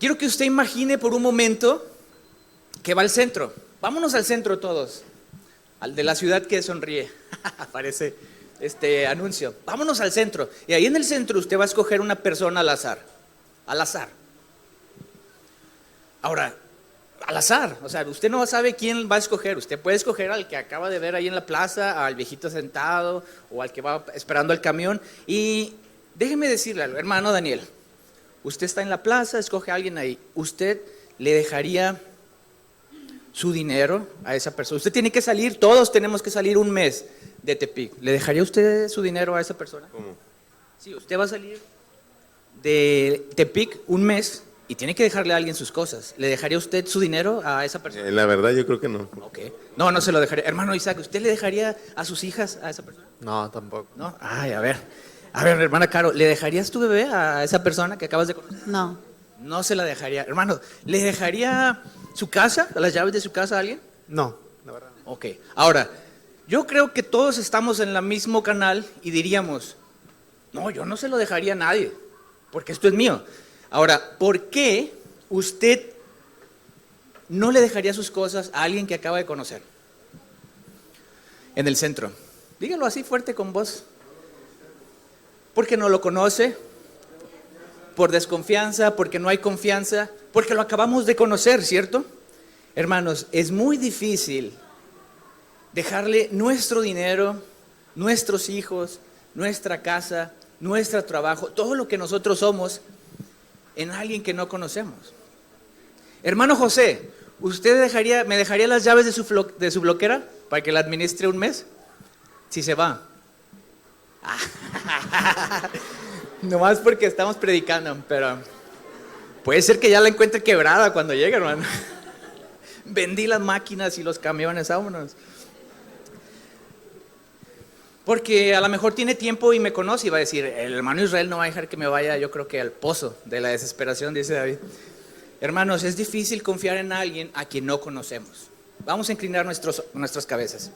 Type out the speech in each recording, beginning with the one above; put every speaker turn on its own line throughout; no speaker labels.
quiero que usted imagine por un momento que va al centro. Vámonos al centro todos, al de la ciudad que sonríe. Aparece este anuncio. Vámonos al centro. Y ahí en el centro usted va a escoger una persona al azar. Al azar. Ahora, al azar, o sea, usted no sabe quién va a escoger. Usted puede escoger al que acaba de ver ahí en la plaza, al viejito sentado o al que va esperando el camión. Y déjeme decirle, hermano Daniel, usted está en la plaza, escoge a alguien ahí. ¿Usted le dejaría su dinero a esa persona? Usted tiene que salir, todos tenemos que salir un mes de Tepic. ¿Le dejaría usted su dinero a esa persona?
¿Cómo?
Sí, usted va a salir de Tepic un mes y tiene que dejarle a alguien sus cosas. ¿Le dejaría usted su dinero a esa persona?
La verdad yo creo que no.
Ok. No, no se lo dejaría. Hermano Isaac, ¿usted le dejaría a sus hijas a esa persona?
No, tampoco.
No. Ay, a ver. A ver, hermana Caro, ¿le dejarías tu bebé a esa persona que acabas de conocer?
No.
No se la dejaría. Hermano, ¿le dejaría su casa, las llaves de su casa a alguien?
No, la verdad.
Ok. Ahora, yo creo que todos estamos en el mismo canal y diríamos, no, yo no se lo dejaría a nadie, porque esto es mío. Ahora, ¿por qué usted no le dejaría sus cosas a alguien que acaba de conocer? En el centro. Dígalo así fuerte con voz. Porque no lo conoce, por desconfianza, porque no hay confianza, porque lo acabamos de conocer, ¿cierto? Hermanos, es muy difícil dejarle nuestro dinero, nuestros hijos, nuestra casa, nuestro trabajo, todo lo que nosotros somos, en alguien que no conocemos. Hermano José, ¿usted me dejaría las llaves de su bloquera para que la administre un mes? Si se va. Nomás porque estamos predicando, pero puede ser que ya la encuentre quebrada cuando llegue, hermano. Vendí las máquinas y los camiones, vámonos. Porque a lo mejor tiene tiempo y me conoce y va a decir, el hermano Israel no va a dejar que me vaya, yo creo que al pozo de la desesperación, dice David. Hermanos, es difícil confiar en alguien a quien no conocemos. Vamos a inclinar nuestras cabezas.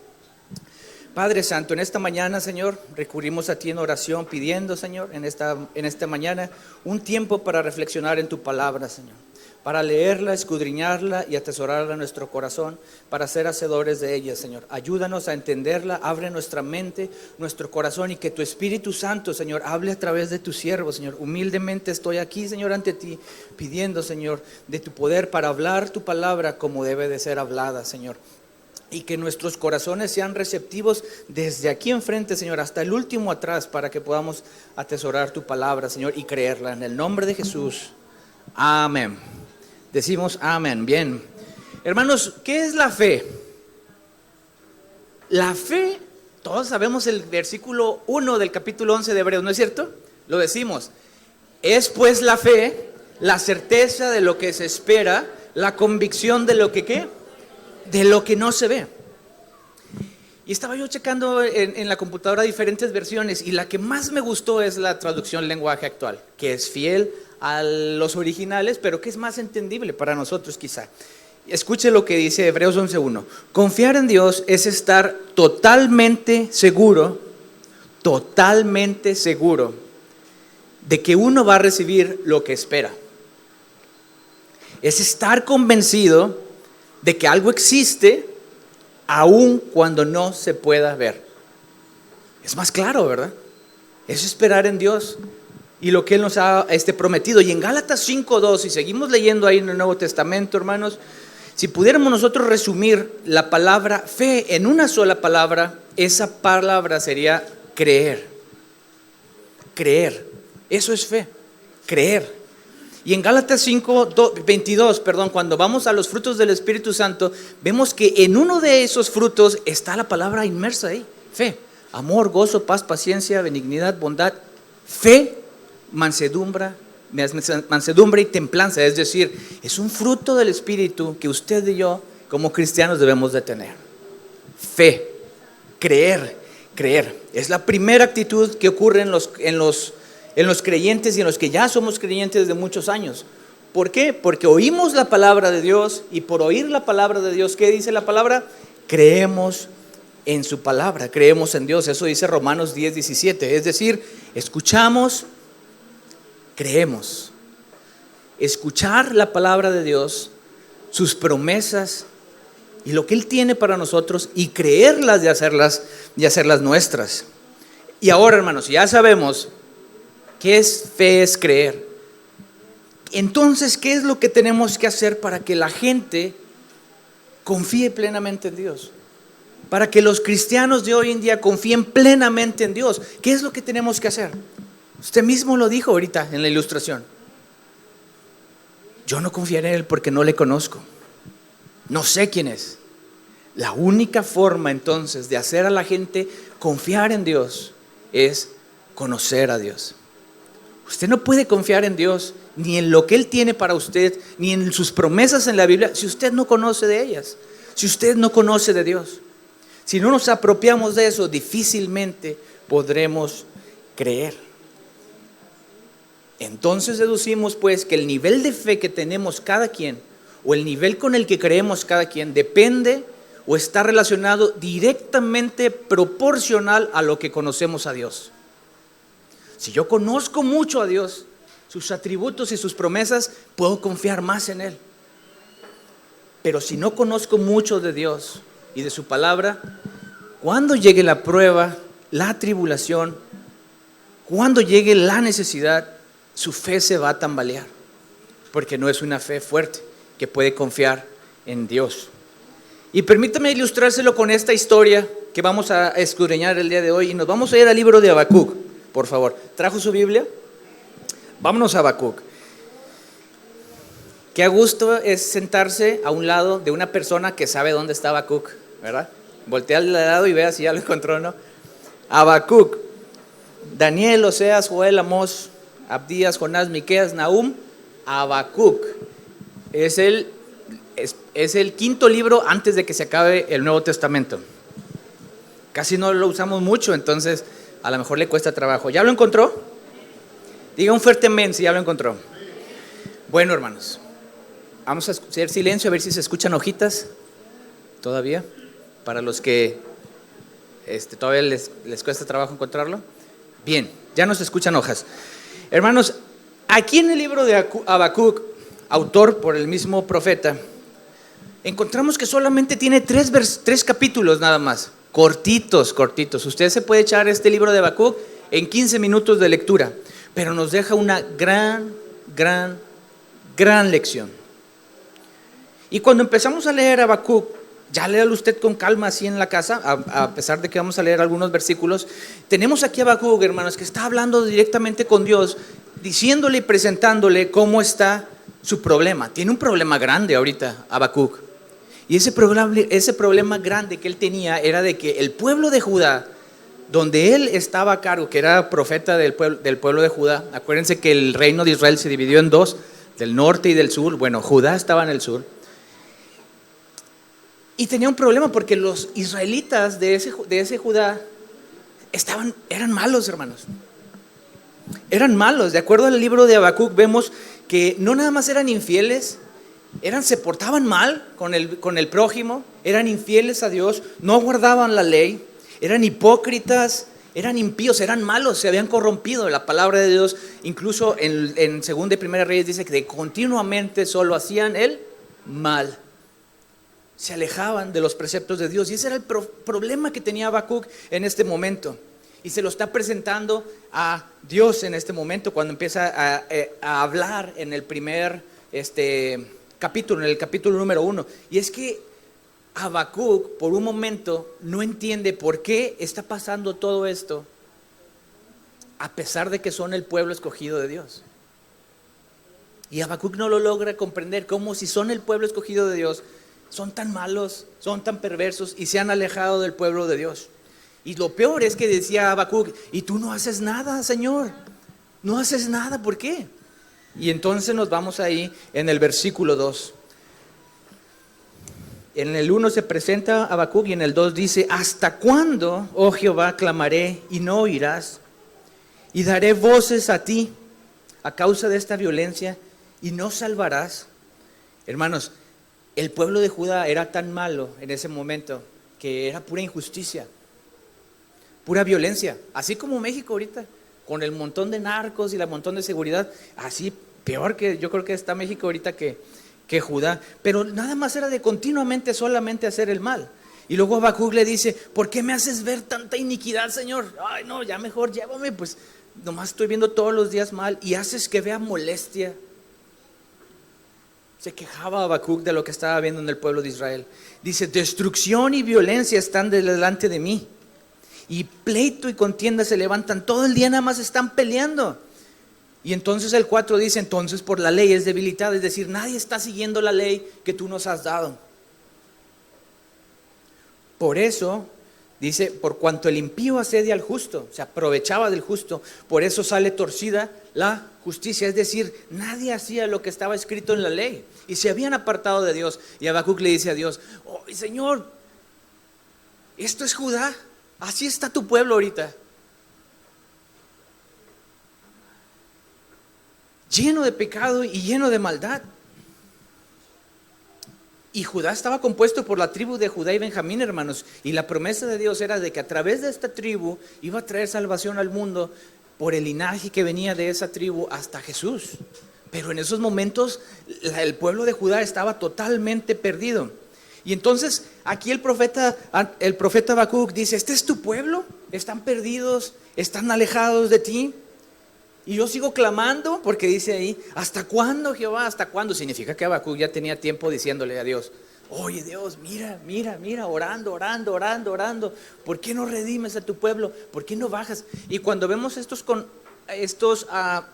Padre Santo, en esta mañana, Señor, recurrimos a ti en oración, pidiendo, Señor, en esta mañana, un tiempo para reflexionar en tu palabra, Señor, para leerla, escudriñarla y atesorarla en nuestro corazón, para ser hacedores de ella, Señor. Ayúdanos a entenderla, abre nuestra mente, nuestro corazón, y que tu Espíritu Santo, Señor, hable a través de tu siervo, Señor. Humildemente estoy aquí, Señor, ante ti, pidiendo, Señor, de tu poder para hablar tu palabra como debe de ser hablada, Señor. Y que nuestros corazones sean receptivos desde aquí enfrente, Señor, hasta el último atrás, para que podamos atesorar tu palabra, Señor, y creerla. En el nombre de Jesús. Amén. Decimos amén. Bien. Hermanos, ¿qué es la fe? La fe, todos sabemos el versículo 1 del capítulo 11 de Hebreos, ¿no es cierto? Lo decimos. Es pues la fe, la certeza de lo que se espera, la convicción de lo que ¿qué? De lo que no se ve. Y estaba yo checando en la computadora diferentes versiones, y la que más me gustó es la traducción lenguaje actual, que es fiel a los originales, pero que es más entendible para nosotros quizá. Escuche lo que dice Hebreos 11:1. Confiar en Dios es estar totalmente seguro de que uno va a recibir lo que espera. Es estar convencido de que algo existe aun cuando no se pueda ver. Es más claro, ¿verdad? Es esperar en Dios y lo que Él nos ha prometido. Y en Gálatas 5:2, si seguimos leyendo ahí en el Nuevo Testamento, hermanos, si pudiéramos nosotros resumir la palabra fe en una sola palabra, esa palabra sería creer. Creer, eso es fe, creer. Y en Gálatas 5:22, cuando vamos a los frutos del Espíritu Santo, vemos que en uno de esos frutos está la palabra inmersa ahí, fe, amor, gozo, paz, paciencia, benignidad, bondad, fe, mansedumbre y templanza. Es decir, es un fruto del Espíritu que usted y yo como cristianos debemos de tener. Fe, creer. Es la primera actitud que ocurre en los creyentes y en los que ya somos creyentes de muchos años. ¿Por qué? Porque oímos la palabra de Dios, y por oír la palabra de Dios, ¿qué dice la palabra? Creemos en su palabra, creemos en Dios. Eso dice Romanos 10:17. Es decir, escuchamos, creemos. escuchar la palabra de Dios, sus promesas y lo que Él tiene para nosotros y creerlas y hacerlas nuestras. Y ahora, hermanos, ya sabemos qué es fe, es creer. Entonces, ¿qué es lo que tenemos que hacer para que la gente confíe plenamente en Dios? Para que los cristianos de hoy en día confíen plenamente en Dios. ¿Qué es lo que tenemos que hacer? Usted mismo lo dijo ahorita en la ilustración. Yo no confiaré en Él porque no le conozco. No sé quién es. La única forma entonces de hacer a la gente confiar en Dios es conocer a Dios. Usted no puede confiar en Dios ni en lo que Él tiene para usted, ni en sus promesas en la Biblia, si usted no conoce de ellas, si usted no conoce de Dios. Si no nos apropiamos de eso, difícilmente podremos creer. Entonces deducimos pues que el nivel de fe que tenemos cada quien, o el nivel con el que creemos cada quien, depende o está relacionado directamente proporcional a lo que conocemos a Dios. Si yo conozco mucho a Dios, sus atributos y sus promesas, puedo confiar más en Él. Pero si no conozco mucho de Dios y de su palabra, cuando llegue la prueba, la tribulación, cuando llegue la necesidad, su fe se va a tambalear, porque no es una fe fuerte que puede confiar en Dios. Y permítame ilustrárselo con esta historia que vamos a escudriñar el día de hoy, y nos vamos a ir al libro de Habacuc, por favor. ¿Trajo su Biblia? Vámonos a Habacuc. Qué a gusto es sentarse a un lado de una persona que sabe dónde está Habacuc, ¿verdad? Voltea al lado y vea si ya lo encontró o no. Habacuc, Daniel, Oseas, Joel, Amós, Abdías, Jonás, Miqueas, Nahum, Habacuc. Es el quinto libro antes de que se acabe el Nuevo Testamento. Casi no lo usamos mucho, entonces a lo mejor le cuesta trabajo. ¿Ya lo encontró? Diga un fuerte amén si ya lo encontró. Bueno, hermanos, vamos a hacer silencio a ver si se escuchan hojitas todavía, para los que todavía les cuesta trabajo encontrarlo. Bien, ya no se escuchan hojas. Hermanos, aquí en el libro de Habacuc, autor por el mismo profeta, encontramos que solamente tiene tres capítulos nada más, cortitos. Usted se puede echar este libro de Habacuc en 15 minutos de lectura, pero nos deja una gran lección. Y cuando empezamos a leer Habacuc, ya léalo usted con calma así en la casa, a pesar de que vamos a leer algunos versículos. Tenemos aquí a Habacuc, hermanos, que está hablando directamente con Dios, diciéndole y presentándole cómo está su problema. Tiene un problema grande ahorita Habacuc. Y ese problema grande que él tenía era de que el pueblo de Judá, donde él estaba a cargo, que era profeta del pueblo de Judá, acuérdense que el reino de Israel se dividió en dos, del norte y del sur. Bueno, Judá estaba en el sur. Y tenía un problema porque los israelitas de ese Judá eran malos, hermanos. Eran malos. De acuerdo al libro de Habacuc vemos que no nada más eran infieles, se portaban mal con el prójimo, eran infieles a Dios, no guardaban la ley, eran hipócritas, eran impíos, eran malos, se habían corrompido. La palabra de Dios, incluso en 2 y 1 Reyes, dice que continuamente solo hacían el mal. Se alejaban de los preceptos de Dios, y ese era el problema que tenía Habacuc en este momento, y se lo está presentando a Dios en este momento cuando empieza a hablar en el primer capítulo, en el capítulo número 1. Y es que Habacuc por un momento no entiende por qué está pasando todo esto, a pesar de que son el pueblo escogido de Dios. Y Habacuc no lo logra comprender, cómo si son el pueblo escogido de Dios, son tan malos, son tan perversos y se han alejado del pueblo de Dios. Y lo peor es que decía Habacuc: y tú no haces nada, Señor, no haces nada, ¿por qué? Y entonces nos vamos ahí en el versículo 2. En el 1 se presenta Habacuc y en el 2 dice: ¿hasta cuándo, oh Jehová, clamaré y no oirás? Y daré voces a ti a causa de esta violencia y no salvarás. Hermanos, el pueblo de Judá era tan malo en ese momento que era pura injusticia, pura violencia, así como México ahorita, con el montón de narcos y el montón de seguridad. Así Peor que yo creo que está México ahorita que Judá. Pero nada más era de continuamente solamente hacer el mal. Y luego Habacuc le dice, ¿por qué me haces ver tanta iniquidad, Señor? Ay, no, ya mejor llévame, pues nomás estoy viendo todos los días mal y haces que vea molestia. Se quejaba Habacuc de lo que estaba viendo en el pueblo de Israel. Dice, destrucción y violencia están delante de mí. Y pleito y contienda se levantan. Todo el día nada más están peleando. Y entonces el 4 dice, entonces por la ley es debilitada. Es decir, nadie está siguiendo la ley que tú nos has dado. Por eso, dice, por cuanto el impío asedia al justo, se aprovechaba del justo, por eso sale torcida la justicia. Es decir, nadie hacía lo que estaba escrito en la ley y se habían apartado de Dios. Y Habacuc le dice a Dios, oh, Señor, esto es Judá, así está tu pueblo ahorita, lleno de pecado y lleno de maldad. Y Judá estaba compuesto por la tribu de Judá y Benjamín, hermanos. Y la promesa de Dios era de que a través de esta tribu iba a traer salvación al mundo por el linaje que venía de esa tribu hasta Jesús. Pero en esos momentos el pueblo de Judá estaba totalmente perdido. Y entonces aquí el profeta Habacuc dice, ¿este es tu pueblo? ¿Están perdidos? ¿Están alejados de ti? Y yo sigo clamando porque dice ahí, ¿hasta cuándo, Jehová? ¿Hasta cuándo? Significa que Habacuc ya tenía tiempo diciéndole a Dios, oye Dios, mira, orando. ¿Por qué no redimes a tu pueblo? ¿Por qué no bajas? Y cuando vemos estos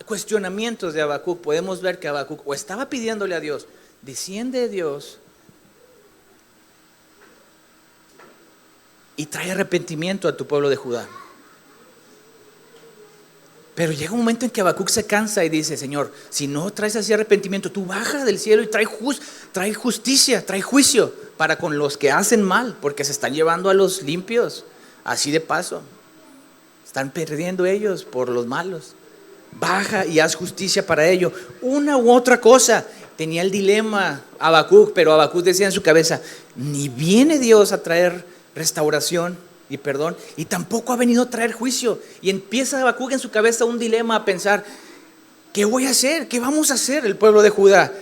cuestionamientos de Habacuc, podemos ver que Habacuc o estaba pidiéndole a Dios, desciende Dios y trae arrepentimiento a tu pueblo de Judá. Pero llega un momento en que Habacuc se cansa y dice, Señor, si no traes así arrepentimiento, tú baja del cielo y trae justicia, trae juicio para con los que hacen mal, porque se están llevando a los limpios, así de paso. Están perdiendo ellos por los malos. Baja y haz justicia para ello. Una u otra cosa. Tenía el dilema Habacuc, pero Habacuc decía en su cabeza, ni viene Dios a traer restauración y perdón, y tampoco ha venido a traer juicio. Y empieza Habacuc en su cabeza un dilema a pensar, ¿qué voy a hacer? ¿Qué vamos a hacer el pueblo de Judá?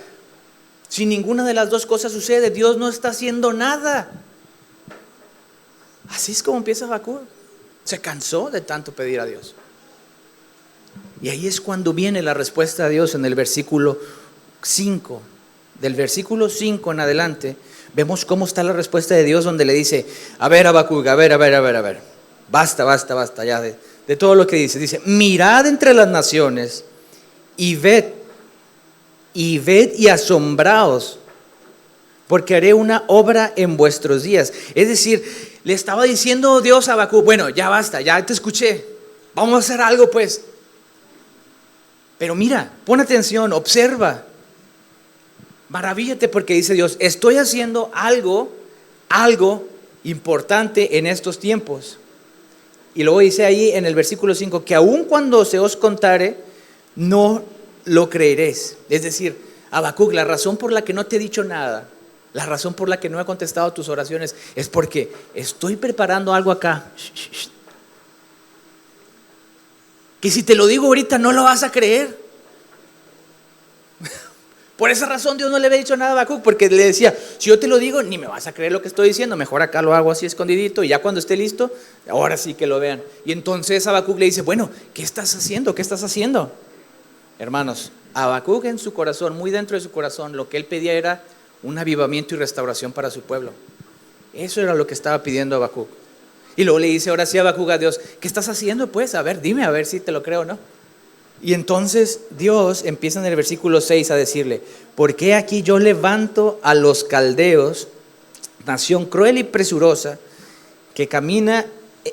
Si ninguna de las dos cosas sucede, Dios no está haciendo nada. Así es como empieza Habacuc. Se cansó de tanto pedir a Dios. Y ahí es cuando viene la respuesta de Dios en el versículo 5. Del versículo 5 en adelante, vemos cómo está la respuesta de Dios, donde le dice, a ver Habacuc, a ver, basta ya de todo lo que dice. Dice, mirad entre las naciones y ved y asombraos, porque haré una obra en vuestros días. Es decir, le estaba diciendo Dios a Habacuc, bueno, ya basta, ya te escuché, vamos a hacer algo pues. Pero mira, pon atención, observa. Maravíllate porque dice Dios, estoy haciendo algo importante en estos tiempos. Y luego dice ahí en el versículo 5, que aun cuando se os contare, no lo creeréis. Es decir, Habacuc, la razón por la que no te he dicho nada, la razón por la que no he contestado tus oraciones, es porque estoy preparando algo acá. Que si te lo digo ahorita no lo vas a creer. Por esa razón Dios no le había dicho nada a Habacuc, porque le decía, si yo te lo digo, ni me vas a creer lo que estoy diciendo, mejor acá lo hago así escondidito y ya cuando esté listo, ahora sí que lo vean. Y entonces Habacuc le dice, bueno, ¿qué estás haciendo? ¿Qué estás haciendo? Hermanos, Habacuc en su corazón, muy dentro de su corazón, lo que él pedía era un avivamiento y restauración para su pueblo. Eso era lo que estaba pidiendo Habacuc. Y luego le dice ahora sí Habacuc a Dios, ¿qué estás haciendo? Pues, a ver, dime, a ver si te lo creo o no. Y entonces Dios empieza en el versículo 6 a decirle, porque aquí yo levanto a los caldeos, nación cruel y presurosa, que camina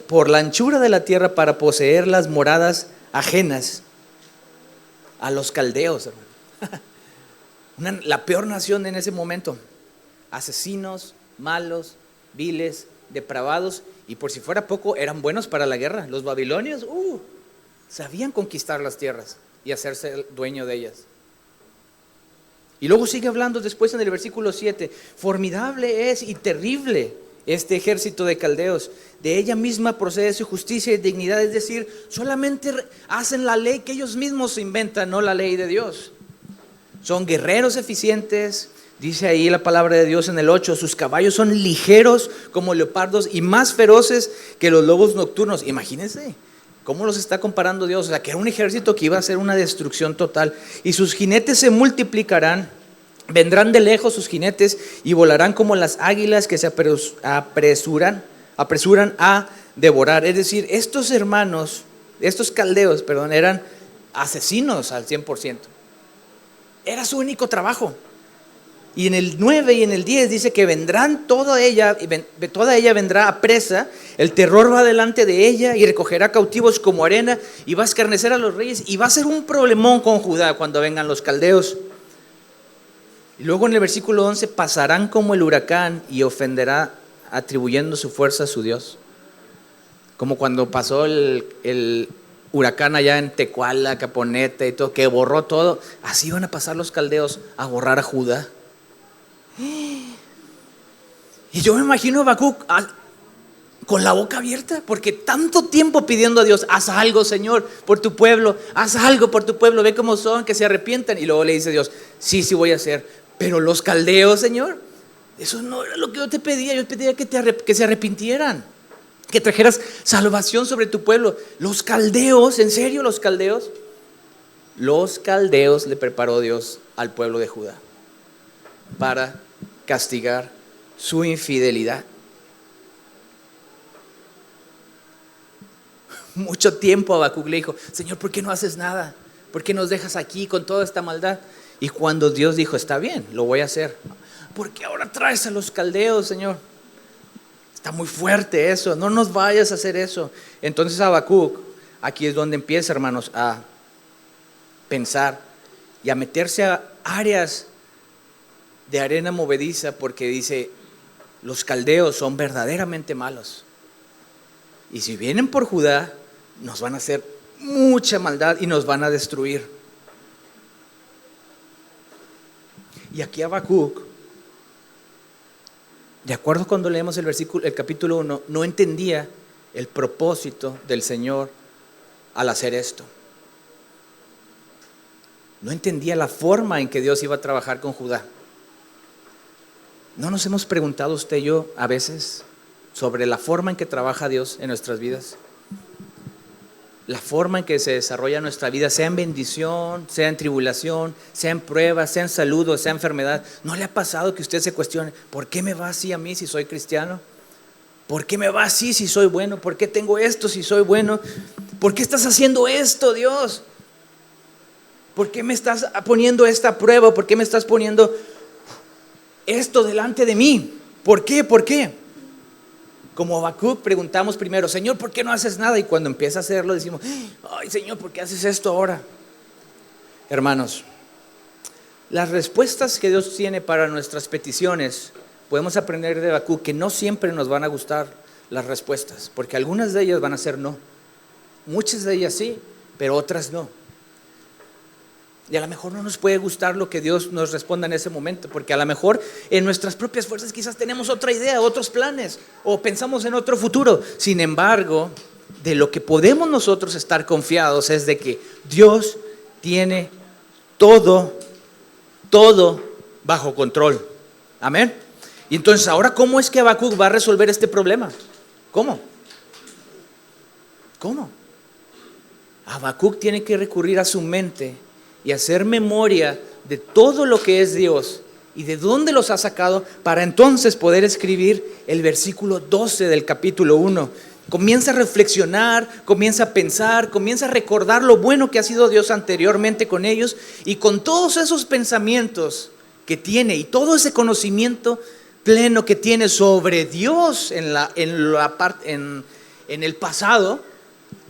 por la anchura de la tierra para poseer las moradas ajenas. A los caldeos, hermano. La peor nación en ese momento. Asesinos, malos, viles, depravados, y por si fuera poco, eran buenos para la guerra. Los babilonios, sabían conquistar las tierras y hacerse el dueño de ellas. Y luego sigue hablando después en el versículo 7, formidable es y terrible este ejército de caldeos, de ella misma procede su justicia y dignidad, es decir, solamente hacen la ley que ellos mismos inventan, no la ley de Dios. son guerreros eficientes. Dice ahí la palabra de Dios en el 8, sus caballos son ligeros como leopardos y más feroces que los lobos nocturnos. Imagínense cómo los está comparando Dios. O sea, que era un ejército que iba a hacer una destrucción total. Y sus jinetes se multiplicarán, vendrán de lejos sus jinetes y volarán como las águilas que se apresuran a devorar. Es decir, estos caldeos, eran asesinos al 100%. Era su único trabajo. Y en el 9 y en el 10 dice que vendrán toda ella vendrá a presa, el terror va delante de ella y recogerá cautivos como arena y va a escarnecer a los reyes y va a ser un problemón con Judá cuando vengan los caldeos. Y luego en el versículo 11, pasarán como el huracán y ofenderá atribuyendo su fuerza a su Dios. Como cuando pasó el huracán allá en Tecuala, Caponeta y todo, que borró todo. Así van a pasar los caldeos a borrar a Judá. Y yo me imagino a Habacuc con la boca abierta, porque tanto tiempo pidiendo a Dios, haz algo, Señor, por tu pueblo, haz algo por tu pueblo, ve cómo son, que se arrepientan. Y luego le dice Dios, sí voy a hacer, pero los caldeos, Señor, eso no era lo que yo te pedía. Yo pedía que se arrepintieran, que trajeras salvación sobre tu pueblo. Los caldeos, en serio, los caldeos le preparó Dios al pueblo de Judá para castigar su infidelidad. Mucho tiempo Habacuc le dijo, Señor, ¿por qué no haces nada? ¿Por qué nos dejas aquí con toda esta maldad? Y cuando Dios dijo, está bien, lo voy a hacer. ¿Por qué ahora traes a los caldeos, Señor? Está muy fuerte eso, no nos vayas a hacer eso. Entonces Habacuc, aquí es donde empieza, hermanos, a pensar y a meterse a áreas de arena movediza, porque dice, los caldeos son verdaderamente malos. Y si vienen por Judá, nos van a hacer mucha maldad y nos van a destruir. Y aquí Habacuc, de acuerdo cuando leemos el capítulo 1, no entendía el propósito del Señor al hacer esto. No entendía la forma en que Dios iba a trabajar con Judá. ¿No nos hemos preguntado usted y yo a veces sobre la forma en que trabaja Dios en nuestras vidas? La forma en que se desarrolla nuestra vida, sea en bendición, sea en tribulación, sea en prueba, sea en salud o sea en enfermedad. ¿No le ha pasado que usted se cuestione, ¿por qué me va así a mí si soy cristiano? ¿Por qué me va así si soy bueno? ¿Por qué tengo esto si soy bueno? ¿Por qué estás haciendo esto, Dios? ¿Por qué me estás poniendo esta prueba? ¿Por qué me estás poniendo esto delante de mí? ¿Por qué? ¿Por qué? Como Habacuc preguntamos primero, Señor, ¿por qué no haces nada? Y cuando empieza a hacerlo decimos, ay, Señor, ¿por qué haces esto ahora? Hermanos, las respuestas que Dios tiene para nuestras peticiones, podemos aprender de Habacuc que no siempre nos van a gustar las respuestas, porque algunas de ellas van a ser no. Muchas de ellas sí, pero otras no. Y a lo mejor no nos puede gustar lo que Dios nos responda en ese momento, porque a lo mejor en nuestras propias fuerzas quizás tenemos otra idea, otros planes, o pensamos en otro futuro. Sin embargo, de lo que podemos nosotros estar confiados es de que Dios tiene todo bajo control. Amén. Y entonces ahora, ¿cómo es que Habacuc va a resolver este problema? ¿Cómo? Habacuc tiene que recurrir a su mente y hacer memoria de todo lo que es Dios y de dónde los ha sacado, para entonces poder escribir el versículo 12 del capítulo 1. Comienza a reflexionar, comienza a pensar, comienza a recordar lo bueno que ha sido Dios anteriormente con ellos, y con todos esos pensamientos que tiene y todo ese conocimiento pleno que tiene sobre Dios en el pasado,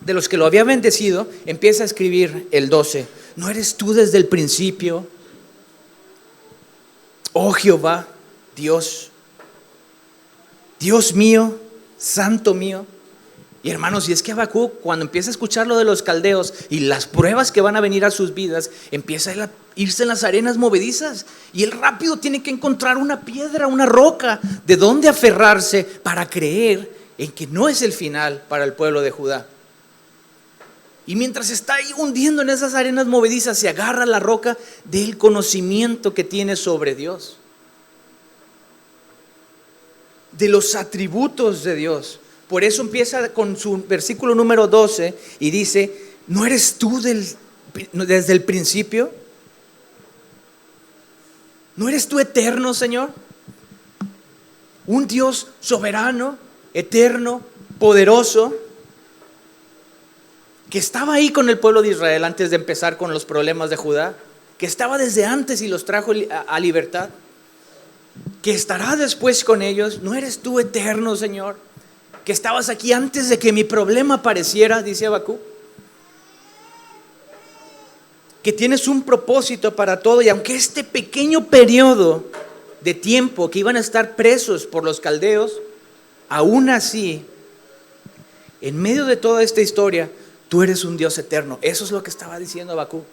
de los que lo había bendecido, empieza a escribir el 12. ¿No eres tú desde el principio, oh Jehová, Dios mío, santo mío? Y hermanos, y es que Habacuc, cuando empieza a escuchar lo de los caldeos y las pruebas que van a venir a sus vidas, empieza a irse en las arenas movedizas, y él rápido tiene que encontrar una piedra, una roca de donde aferrarse para creer en que no es el final para el pueblo de Judá. Y mientras está ahí hundiendo en esas arenas movedizas, se agarra a la roca del conocimiento que tiene sobre Dios, de los atributos de Dios. Por eso empieza con su versículo número 12 y dice: ¿no eres tú desde el principio? ¿No eres tú eterno, Señor? Un Dios soberano, eterno, poderoso, que estaba ahí con el pueblo de Israel antes de empezar con los problemas de Judá, que estaba desde antes y los trajo a libertad, que estará después con ellos. ¿No eres tú eterno, Señor? Que estabas aquí antes de que mi problema apareciera, dice Habacuc. Que tienes un propósito para todo, y aunque este pequeño periodo de tiempo que iban a estar presos por los caldeos, aún así, en medio de toda esta historia, tú eres un Dios eterno. Eso es lo que estaba diciendo Habacuc,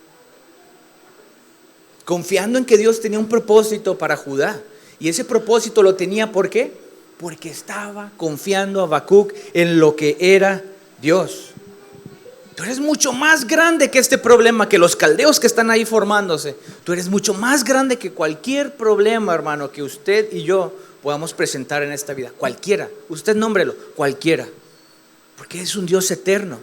confiando en que Dios tenía un propósito para Judá. Y ese propósito lo tenía, ¿por qué? Porque estaba confiando Habacuc en lo que era Dios. Tú eres mucho más grande que este problema, que los caldeos que están ahí formándose. Tú eres mucho más grande que cualquier problema, hermano, que usted y yo podamos presentar en esta vida. Cualquiera, usted nómbrelo, cualquiera. Porque es un Dios eterno.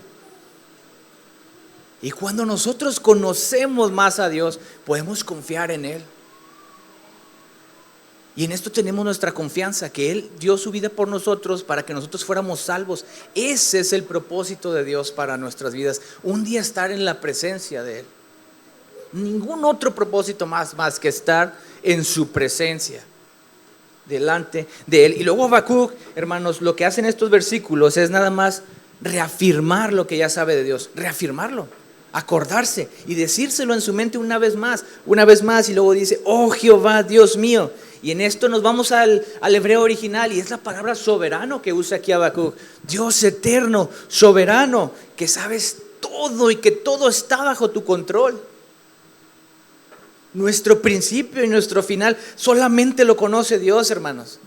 Y cuando nosotros conocemos más a Dios, podemos confiar en Él. Y en esto tenemos nuestra confianza, que Él dio su vida por nosotros para que nosotros fuéramos salvos. Ese es el propósito de Dios para nuestras vidas, un día estar en la presencia de Él. Ningún otro propósito más que estar en su presencia, delante de Él. Y luego Habacuc, hermanos, lo que hacen estos versículos es nada más reafirmar lo que ya sabe de Dios, reafirmarlo, acordarse y decírselo en su mente una vez más, y luego dice: oh Jehová, Dios mío. Y en esto nos vamos al hebreo original, y es la palabra soberano que usa aquí Habacuc. Dios eterno, soberano, que sabes todo y que todo está bajo tu control. Nuestro principio y nuestro final solamente lo conoce Dios, hermanos.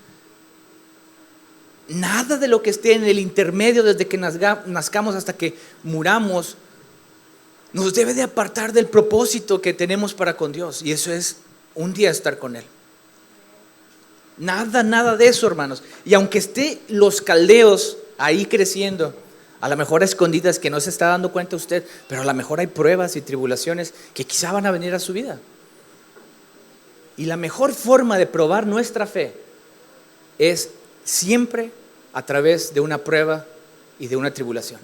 Nada de lo que esté en el intermedio, desde que nazcamos hasta que muramos, nos debe de apartar del propósito que tenemos para con Dios, y eso es un día estar con Él. Nada de eso, hermanos. Y aunque esté los caldeos ahí creciendo, a lo mejor a escondidas, que no se está dando cuenta usted, pero a lo mejor hay pruebas y tribulaciones que quizá van a venir a su vida. Y la mejor forma de probar nuestra fe es siempre a través de una prueba y de una tribulación.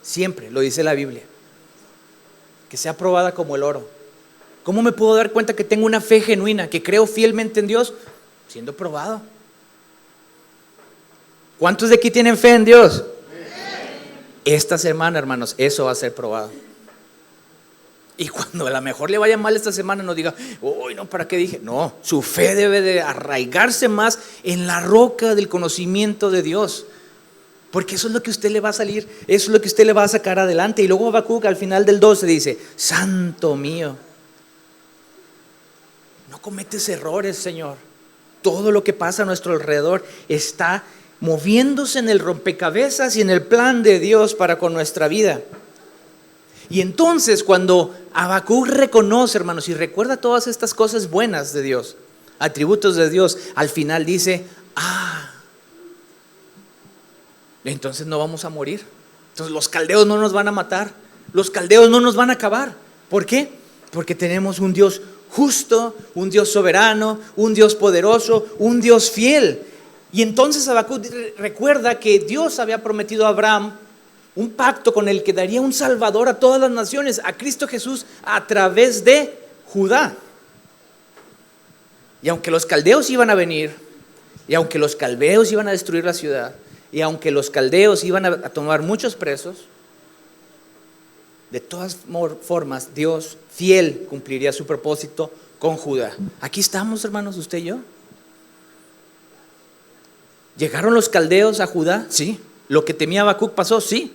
Siempre, lo dice la Biblia. Que sea probada como el oro. ¿Cómo me puedo dar cuenta que tengo una fe genuina, que creo fielmente en Dios? Siendo probado. ¿Cuántos de aquí tienen fe en Dios? Esta semana, hermanos, eso va a ser probado. Y cuando a lo mejor le vaya mal esta semana, no diga: uy, no, ¿para qué dije? No, su fe debe de arraigarse más en la roca del conocimiento de Dios, porque eso es lo que usted le va a salir, eso es lo que usted le va a sacar adelante. Y luego Habacuc al final del 12 dice: santo mío, no cometes errores, Señor. Todo lo que pasa a nuestro alrededor está moviéndose en el rompecabezas y en el plan de Dios para con nuestra vida. Y entonces, cuando Habacuc reconoce, hermanos, y recuerda todas estas cosas buenas de Dios, atributos de Dios, al final dice: entonces no vamos a morir. Entonces los caldeos no nos van a matar, los caldeos no nos van a acabar. ¿Por qué? Porque tenemos un Dios justo, un Dios soberano, un Dios poderoso, un Dios fiel. Y entonces Habacuc recuerda que Dios había prometido a Abraham un pacto con el que daría un salvador a todas las naciones, a Cristo Jesús, a través de Judá. Y aunque los caldeos iban a venir, y aunque los caldeos iban a destruir la ciudad, y aunque los caldeos iban a tomar muchos presos, de todas formas Dios fiel cumpliría su propósito con Judá. Aquí estamos, hermanos, usted y yo. ¿Llegaron los caldeos a Judá? Sí. ¿Lo que temía Habacuc pasó? Sí.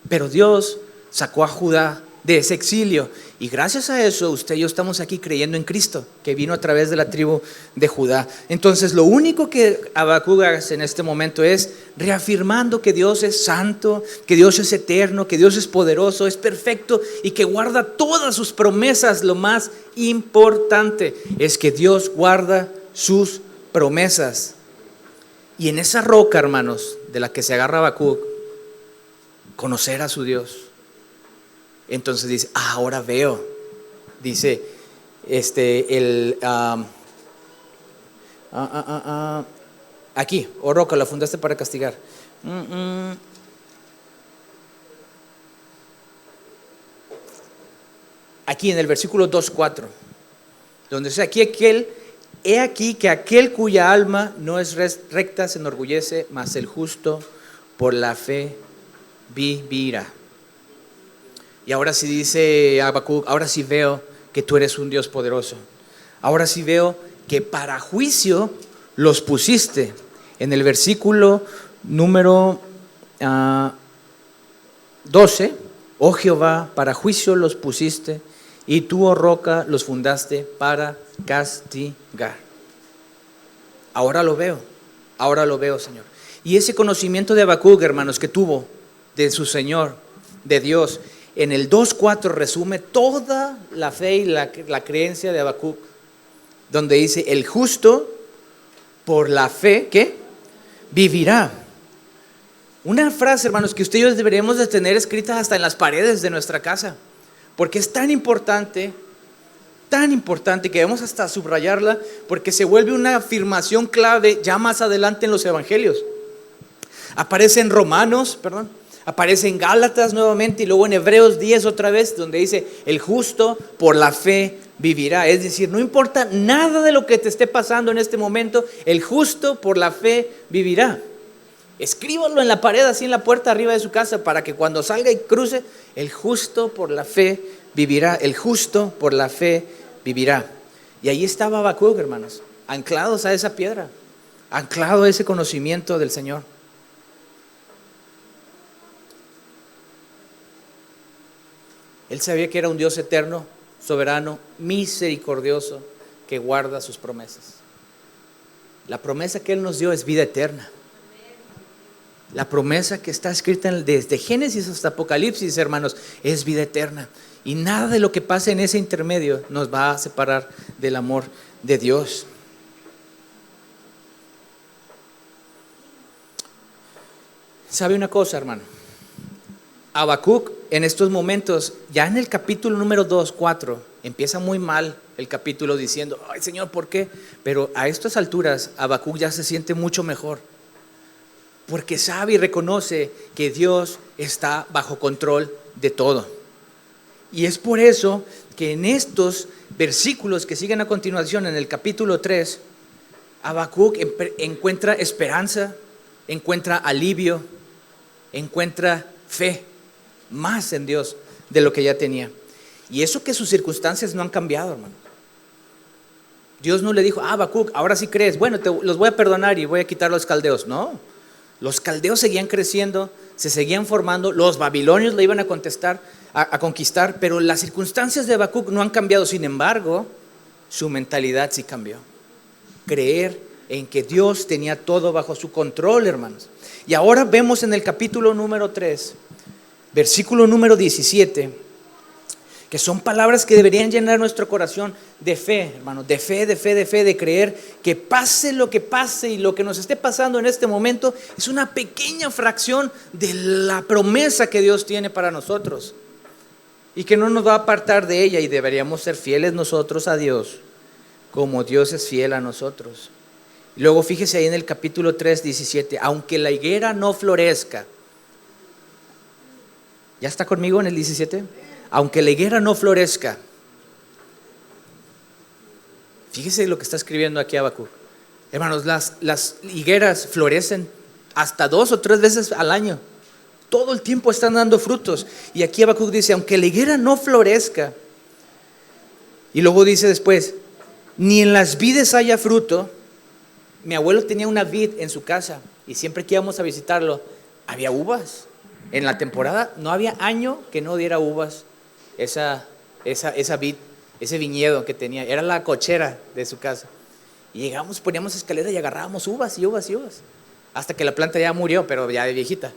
Pero Dios sacó a Judá de ese exilio. Y gracias a eso, usted y yo estamos aquí creyendo en Cristo, que vino a través de la tribu de Judá. Entonces, lo único que Habacuc hace en este momento es reafirmando que Dios es santo, que Dios es eterno, que Dios es poderoso, es perfecto y que guarda todas sus promesas. Lo más importante es que Dios guarda sus promesas. Y en esa roca, hermanos, de la que se agarra Habacuc, conocer a su Dios. Entonces dice, ahora veo. Dice, aquí, oh roca, la fundaste para castigar. Aquí en el versículo 2:4, donde dice he aquí que aquel cuya alma no es recta se enorgullece, mas el justo por la fe vivirá. Y ahora sí dice Habacuc, ahora sí veo que tú eres un Dios poderoso. Ahora sí veo que para juicio los pusiste. En el versículo número 12, oh Jehová, para juicio los pusiste, y tú, oh roca, los fundaste para castigar. Ahora lo veo, Señor. Y ese conocimiento de Habacuc, hermanos, que tuvo de su Señor, de Dios, en el 2:4 resume toda la fe y la creencia de Habacuc, donde dice, el justo por la fe, ¿qué? Vivirá. Una frase, hermanos, que usted y yo deberíamos de tener escrita hasta en las paredes de nuestra casa, porque es tan importante que debemos hasta subrayarla, porque se vuelve una afirmación clave ya más adelante en los evangelios. Aparece en Romanos, aparece en Gálatas nuevamente, y luego en Hebreos 10 otra vez, donde dice, el justo por la fe vivirá. Es decir, no importa nada de lo que te esté pasando en este momento, el justo por la fe vivirá. Escríbalo en la pared, así en la puerta arriba de su casa, para que cuando salga y cruce, el justo por la fe vivirá, el justo por la fe vivirá. Y ahí estaba Habacuc, hermanos, anclados a esa piedra, anclado a ese conocimiento del Señor. Él sabía que era un Dios eterno, soberano, misericordioso, que guarda sus promesas. La promesa que Él nos dio es vida eterna. La promesa que está escrita desde Génesis hasta Apocalipsis, hermanos, es vida eterna. Y nada de lo que pase en ese intermedio nos va a separar del amor de Dios. ¿Sabe una cosa, hermano? Habacuc en estos momentos, ya en el capítulo número 2:4, empieza muy mal el capítulo diciendo, ay Señor, ¿por qué? Pero a estas alturas Habacuc ya se siente mucho mejor, porque sabe y reconoce que Dios está bajo control de todo. Y es por eso que en estos versículos que siguen a continuación, en el capítulo 3, Habacuc encuentra esperanza, encuentra alivio, encuentra fe, más en Dios de lo que ya tenía. Y eso que sus circunstancias no han cambiado, hermano. Dios no le dijo, Habacuc, ahora sí crees, bueno, los voy a perdonar y voy a quitar los caldeos. No, los caldeos seguían creciendo, se seguían formando, los babilonios le iban a conquistar, pero las circunstancias de Habacuc no han cambiado. Sin embargo, su mentalidad sí cambió. Creer en que Dios tenía todo bajo su control, hermanos. Y ahora vemos en el capítulo número 3, versículo número 17, que son palabras que deberían llenar nuestro corazón de fe, hermanos, de fe, de creer que pase lo que pase y lo que nos esté pasando en este momento es una pequeña fracción de la promesa que Dios tiene para nosotros y que no nos va a apartar de ella, y deberíamos ser fieles nosotros a Dios como Dios es fiel a nosotros. Y luego fíjese ahí en el capítulo 3, 17, aunque la higuera no florezca. ¿Ya está conmigo en el 17? Aunque la higuera no florezca. Fíjese lo que está escribiendo aquí Habacuc. Hermanos, las higueras florecen hasta 2 o 3 veces al año. Todo el tiempo están dando frutos. Y aquí Habacuc dice, aunque la higuera no florezca. Y luego dice después, ni en las vides haya fruto. Mi abuelo tenía una vid en su casa y siempre que íbamos a visitarlo, había uvas. En la temporada no había año que no diera uvas. esa vid, ese viñedo que tenía. Era la cochera de su casa. Y llegamos, poníamos escalera y agarrábamos uvas y uvas y uvas. Hasta que la planta ya murió, pero ya de viejita.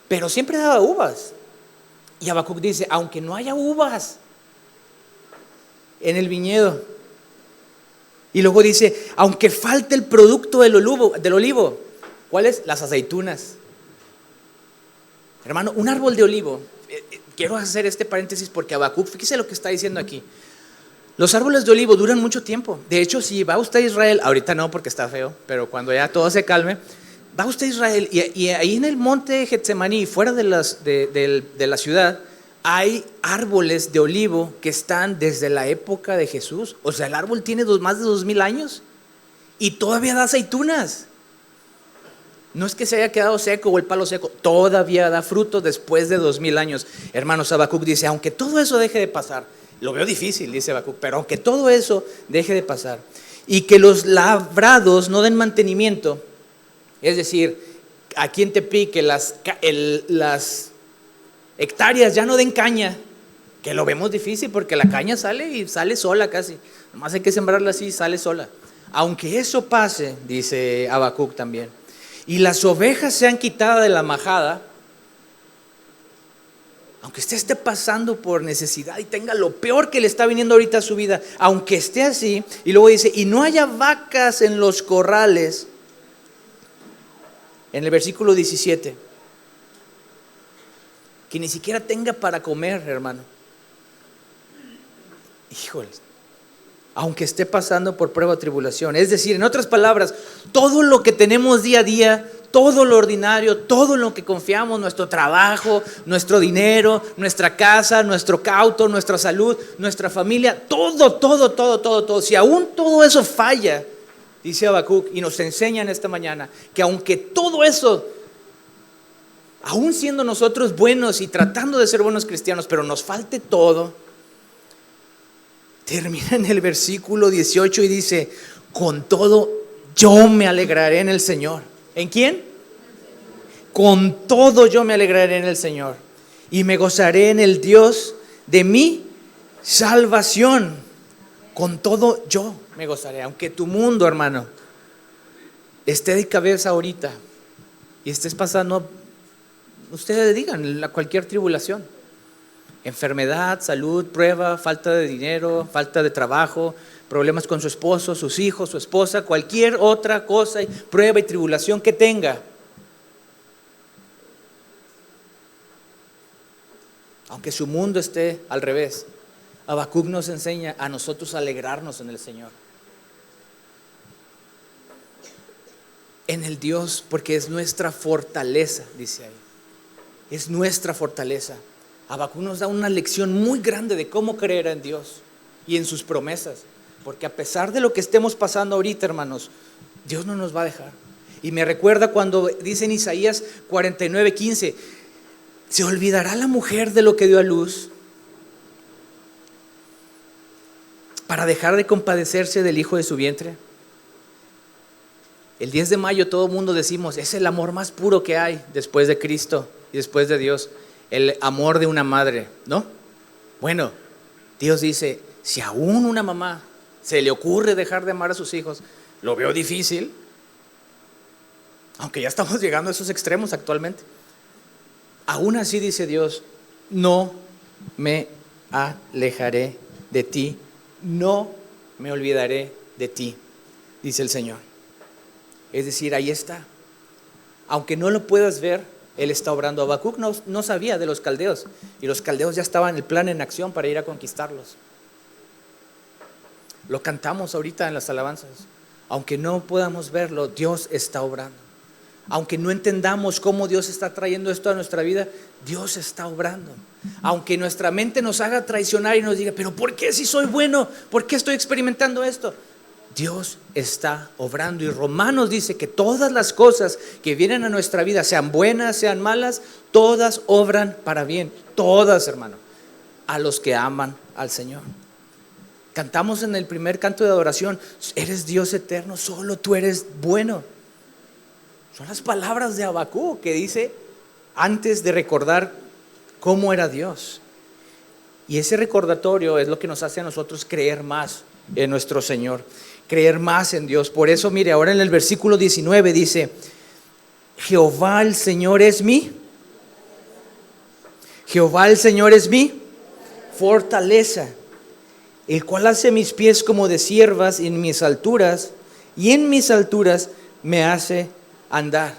Pero siempre daba uvas. Y Habacuc dice, aunque no haya uvas en el viñedo. Y luego dice, aunque falte el producto del olivo. ¿Cuáles? Las aceitunas. Hermano, un árbol de olivo. Quiero hacer este paréntesis porque Habacuc, fíjese lo que está diciendo aquí. Los árboles de olivo duran mucho tiempo. De hecho, si va usted a Israel, ahorita no porque está feo, pero cuando ya todo se calme, va usted a Israel y ahí en el monte Getsemaní, fuera de la ciudad, hay árboles de olivo que están desde la época de Jesús. O sea, el árbol tiene más de 2000 años y todavía da aceitunas. No es que se haya quedado seco o el palo seco, todavía da fruto después de 2000 años. Hermanos, Habacuc dice, aunque todo eso deje de pasar, lo veo difícil, dice Habacuc, pero aunque todo eso deje de pasar y que los labrados no den mantenimiento, es decir, aquí en Tepic que las hectáreas ya no den caña, que lo vemos difícil porque la caña sale y sale sola casi, nomás hay que sembrarla así, sale sola. Aunque eso pase, dice Habacuc también, y las ovejas sean quitadas de la majada, aunque usted esté pasando por necesidad y tenga lo peor que le está viniendo ahorita a su vida, aunque esté así, y luego dice, y no haya vacas en los corrales, en el versículo 17, que ni siquiera tenga para comer, hermano. Híjole, aunque esté pasando por prueba o tribulación. Es decir, en otras palabras, todo lo que tenemos día a día, todo lo ordinario, todo en lo que confiamos, nuestro trabajo, nuestro dinero, nuestra casa, nuestro auto, nuestra salud, nuestra familia, todo. Si aún todo eso falla, dice Habacuc, y nos enseña en esta mañana, que aunque todo eso, aún siendo nosotros buenos y tratando de ser buenos cristianos, pero nos falte todo, termina en el versículo 18 y dice, con todo yo me alegraré en el Señor. ¿En quién? Con todo yo me alegraré en el Señor y me gozaré en el Dios de mi salvación. Con todo yo me gozaré. Aunque tu mundo, hermano, esté de cabeza ahorita y estés pasando, ustedes digan, cualquier tribulación, enfermedad, salud, prueba, falta de dinero, falta de trabajo, problemas con su esposo, sus hijos, su esposa, cualquier otra cosa, prueba y tribulación que tenga, aunque su mundo esté al revés, Habacuc nos enseña a nosotros a alegrarnos en el Señor, en el Dios, porque es nuestra fortaleza, dice ahí, es nuestra fortaleza. Habacuc nos da una lección muy grande de cómo creer en Dios y en sus promesas, porque a pesar de lo que estemos pasando ahorita, hermanos, Dios no nos va a dejar. Y me recuerda cuando dice en Isaías 49:15, ¿se olvidará la mujer de lo que dio a luz para dejar de compadecerse del hijo de su vientre? El 10 de mayo todo el mundo decimos, es el amor más puro que hay después de Cristo y después de Dios. El amor de una madre, ¿no? Bueno, Dios dice, si aún una mamá se le ocurre dejar de amar a sus hijos, lo veo difícil, aunque ya estamos llegando a esos extremos actualmente. Aún así dice Dios, no me alejaré de ti, no me olvidaré de ti, dice el Señor. Es decir, ahí está. Aunque no lo puedas ver, Él está obrando. Habacuc no sabía de los caldeos, y los caldeos ya estaban el plan en acción para ir a conquistarlos. Lo cantamos ahorita en las alabanzas. Aunque no podamos verlo, Dios está obrando. Aunque no entendamos cómo Dios está trayendo esto a nuestra vida, Dios está obrando. Aunque nuestra mente nos haga traicionar y nos diga, pero ¿por qué si soy bueno? ¿Por qué estoy experimentando esto? Dios está obrando, y Romanos dice que todas las cosas que vienen a nuestra vida, sean buenas, sean malas, todas obran para bien, todas, hermano, a los que aman al Señor. Cantamos en el primer canto de adoración, eres Dios eterno, solo tú eres bueno. Son las palabras de Habacuc que dice antes de recordar cómo era Dios. Y ese recordatorio es lo que nos hace a nosotros creer más en nuestro Señor, creer más en Dios. Por eso, mire, ahora en el versículo 19 dice, Jehová el Señor es mi fortaleza, el cual hace mis pies como de ciervas en mis alturas, y en mis alturas me hace andar.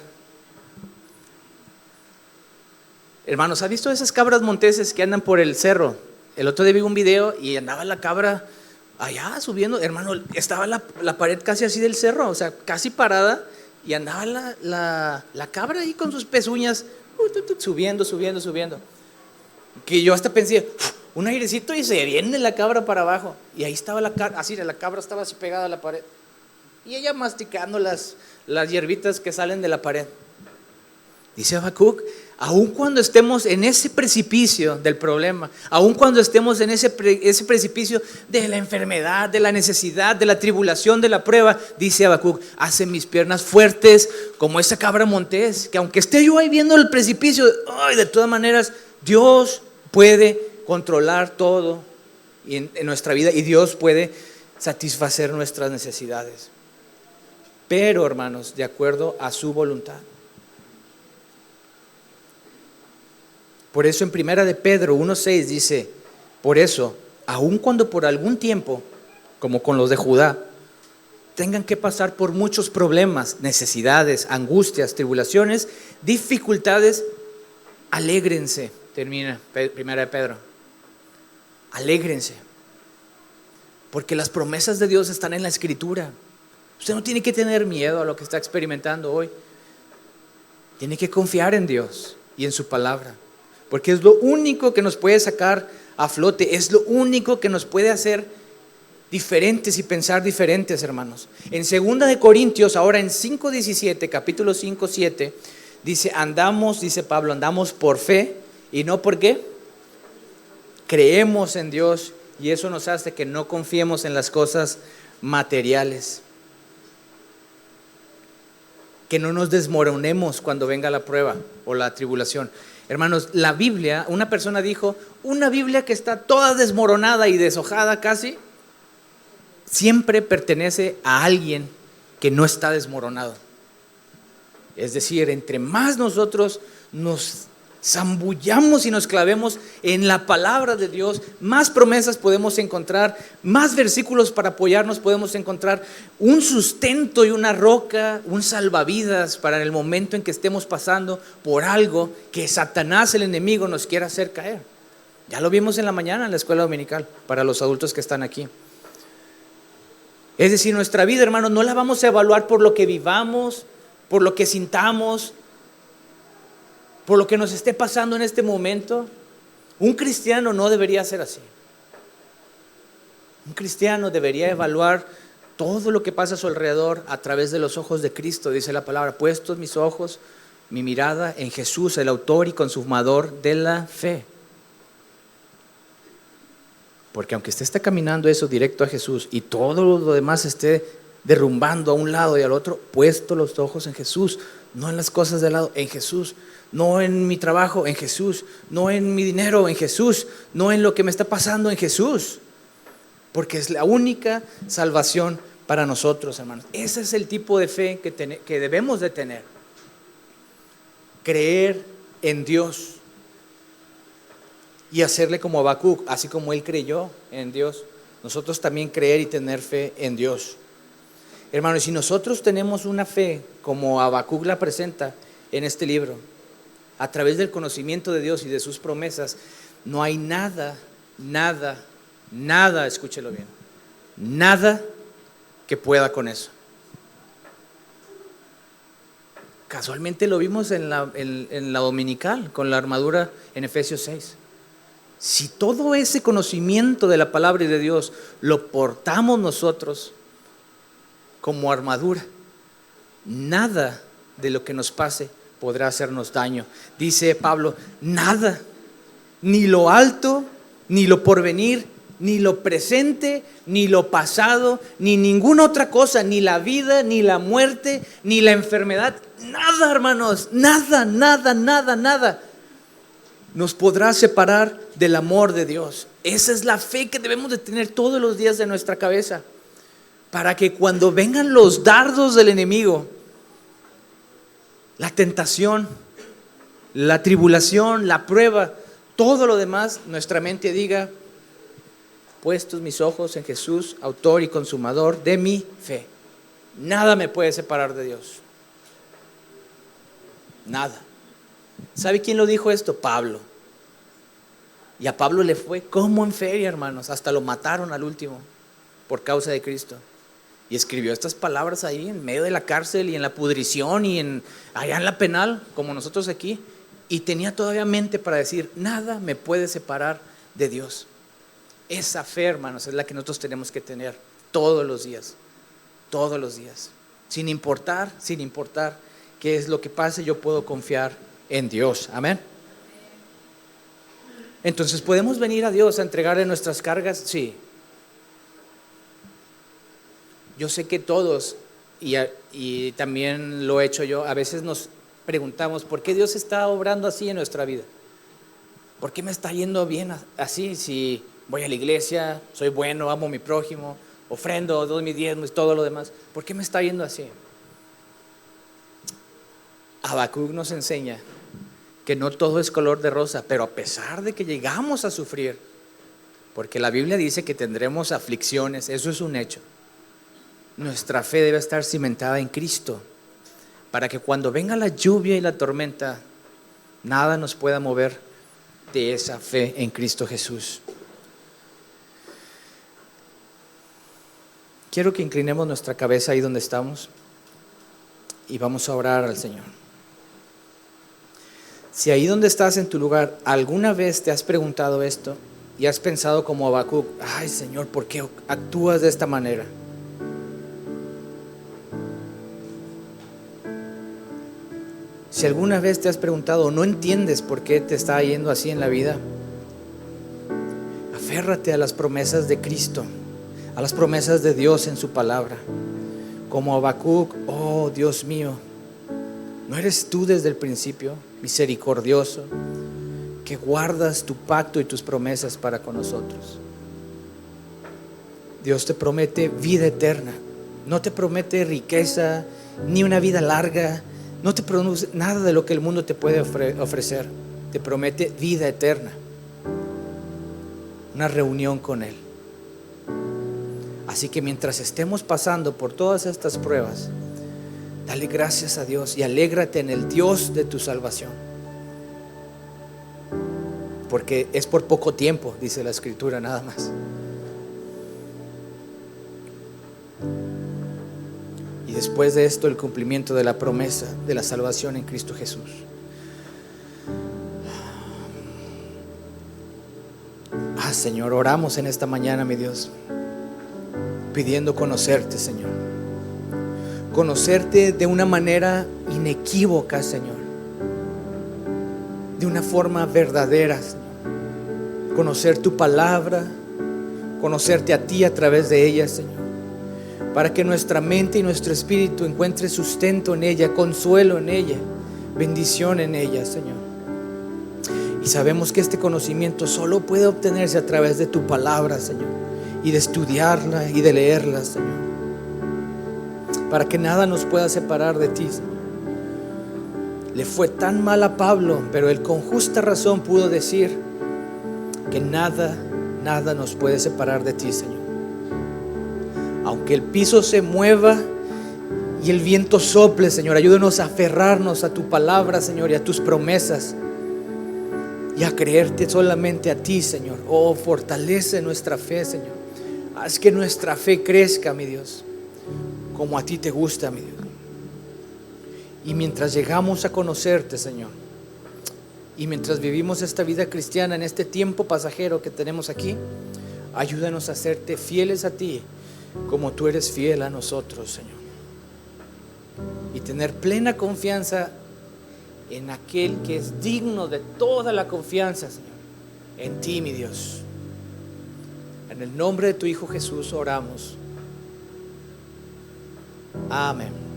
Hermanos, ¿has visto esas cabras monteses que andan por el cerro? El otro día vi un video y andaba la cabra allá subiendo, hermano, estaba la pared casi así del cerro, o sea, casi parada, y andaba la cabra ahí con sus pezuñas subiendo. Que yo hasta pensé, un airecito y se viene la cabra para abajo. Y ahí estaba la cabra estaba así pegada a la pared. Y ella masticando las hierbitas que salen de la pared. Dice Habacuc, aun cuando estemos en ese precipicio del problema, aun cuando estemos en ese precipicio de la enfermedad, de la necesidad, de la tribulación, de la prueba, dice Habacuc, hace mis piernas fuertes como esa cabra montés, que aunque esté yo ahí viendo el precipicio, de todas maneras, Dios puede controlar todo en nuestra vida y Dios puede satisfacer nuestras necesidades. Pero, hermanos, de acuerdo a su voluntad. Por eso en Primera de Pedro 1:6 dice, por eso, aun cuando por algún tiempo, como con los de Judá, tengan que pasar por muchos problemas, necesidades, angustias, tribulaciones, dificultades, alégrense. Termina Primera de Pedro. Alégrense. Porque las promesas de Dios están en la Escritura. Usted no tiene que tener miedo a lo que está experimentando hoy. Tiene que confiar en Dios y en su palabra. Porque es lo único que nos puede sacar a flote. Es lo único que nos puede hacer diferentes y pensar diferentes, hermanos. En 2 de Corintios, ahora en 5:17, capítulo 5:7, dice, dice Pablo, andamos por fe y no por qué. Creemos en Dios y eso nos hace que no confiemos en las cosas materiales. Que no nos desmoronemos cuando venga la prueba o la tribulación. Hermanos, la Biblia, una persona dijo, una Biblia que está toda desmoronada y deshojada casi, siempre pertenece a alguien que no está desmoronado. Es decir, entre más nosotros nos zambullamos y nos clavemos en la palabra de Dios, más promesas podemos encontrar, más versículos para apoyarnos podemos encontrar, un sustento y una roca, un salvavidas para el momento en que estemos pasando por algo que Satanás, el enemigo, nos quiera hacer caer. Ya lo vimos en la mañana en la escuela dominical para los adultos que están aquí. Es decir, nuestra vida, hermanos, no la vamos a evaluar por lo que vivamos, por lo que sintamos, por lo que nos esté pasando en este momento. Un cristiano no debería ser así. Un cristiano debería evaluar todo lo que pasa a su alrededor a través de los ojos de Cristo, dice la palabra, puestos mis ojos, mi mirada en Jesús, el autor y consumador de la fe. Porque aunque usted esté caminando eso directo a Jesús y todo lo demás esté derrumbando a un lado y al otro, puesto los ojos en Jesús, no en las cosas del lado, en Jesús. No en mi trabajo, en Jesús. No en mi dinero, en Jesús. No en lo que me está pasando, en Jesús. Porque es la única salvación para nosotros, hermanos. Ese es el tipo de fe que debemos de tener. Creer en Dios y hacerle como Habacuc, así como él creyó en Dios. Nosotros también creer y tener fe en Dios. Hermanos, si nosotros tenemos una fe como Habacuc la presenta en este libro, a través del conocimiento de Dios y de sus promesas, no hay nada, escúchelo bien, nada que pueda con eso. Casualmente lo vimos en la dominical, con la armadura en Efesios 6. Si todo ese conocimiento de la palabra y de Dios lo portamos nosotros como armadura, nada de lo que nos pase podrá hacernos daño. Dice Pablo, nada, ni lo alto, ni lo porvenir, ni lo presente, ni lo pasado, ni ninguna otra cosa, ni la vida, ni la muerte, ni la enfermedad, nada, hermanos, nada nos podrá separar del amor de Dios? Esa es la fe que debemos de tener todos los días de nuestra cabeza, para que cuando vengan los dardos del enemigo, la tentación, la tribulación, la prueba, todo lo demás, nuestra mente diga: puestos mis ojos en Jesús, autor y consumador de mi fe. Nada me puede separar de Dios. Nada. ¿Sabe quién lo dijo esto? Pablo. Y a Pablo le fue como en feria, hermanos. Hasta lo mataron al último por causa de Cristo. Y escribió estas palabras ahí en medio de la cárcel y en la pudrición y allá en la penal, como nosotros aquí. Y tenía todavía mente para decir: nada me puede separar de Dios. Esa fe, hermanos, es la que nosotros tenemos que tener todos los días. Todos los días. Sin importar qué es lo que pase, yo puedo confiar en Dios. Amén. Entonces, ¿podemos venir a Dios a entregarle nuestras cargas? Sí. Yo sé que todos, y también lo he hecho yo, a veces nos preguntamos: ¿por qué Dios está obrando así en nuestra vida? ¿Por qué me está yendo bien así? Si voy a la iglesia, soy bueno, amo a mi prójimo, ofrendo, doy mi diezmo y todo lo demás. ¿Por qué me está yendo así? Habacuc nos enseña que no todo es color de rosa, pero a pesar de que llegamos a sufrir, porque la Biblia dice que tendremos aflicciones, eso es un hecho. Nuestra fe debe estar cimentada en Cristo, para que cuando venga la lluvia y la tormenta, nada nos pueda mover de esa fe en Cristo Jesús. Quiero que inclinemos nuestra cabeza ahí donde estamos y vamos a orar al Señor. Si ahí donde estás en tu lugar alguna vez te has preguntado esto y has pensado como Habacuc: ay, Señor, ¿por qué actúas de esta manera? Si alguna vez te has preguntado o no entiendes por qué te está yendo así en la vida, aférrate a las promesas de Cristo, a las promesas de Dios en su palabra. Como Habacuc: oh Dios mío, ¿no eres tú desde el principio misericordioso, que guardas tu pacto y tus promesas para con nosotros? Dios te promete vida eterna, no te promete riqueza ni una vida larga, no te promete nada de lo que el mundo te puede ofrecer. Te promete vida eterna, una reunión con Él. Así que mientras estemos pasando por todas estas pruebas, dale gracias a Dios y alégrate en el Dios de tu salvación, porque es por poco tiempo, dice la Escritura, nada más. Y después de esto, el cumplimiento de la promesa de la salvación en Cristo Jesús. Señor, oramos en esta mañana, mi Dios, pidiendo conocerte, Señor. Conocerte de una manera inequívoca, Señor. De una forma verdadera, Señor. Conocer tu palabra, conocerte a ti a través de ella, Señor. Para que nuestra mente y nuestro espíritu encuentre sustento en ella, consuelo en ella, bendición en ella, Señor. Y sabemos que este conocimiento solo puede obtenerse a través de tu palabra, Señor, y de estudiarla y de leerla, Señor, para que nada nos pueda separar de ti, Señor. Le fue tan mal a Pablo, pero él con justa razón pudo decir que nada nos puede separar de ti, Señor. Aunque el piso se mueva y el viento sople, Señor, ayúdanos a aferrarnos a tu palabra, Señor, y a tus promesas, y a creerte solamente a ti, Señor. Oh, fortalece nuestra fe, Señor. Haz que nuestra fe crezca, mi Dios, como a ti te gusta, mi Dios. Y mientras llegamos a conocerte, Señor, y mientras vivimos esta vida cristiana en este tiempo pasajero que tenemos aquí, ayúdanos a serte fieles a ti, como tú eres fiel a nosotros, Señor. Y tener plena confianza en aquel que es digno de toda la confianza, Señor, en ti, mi Dios. En el nombre de tu Hijo Jesús oramos. Amén.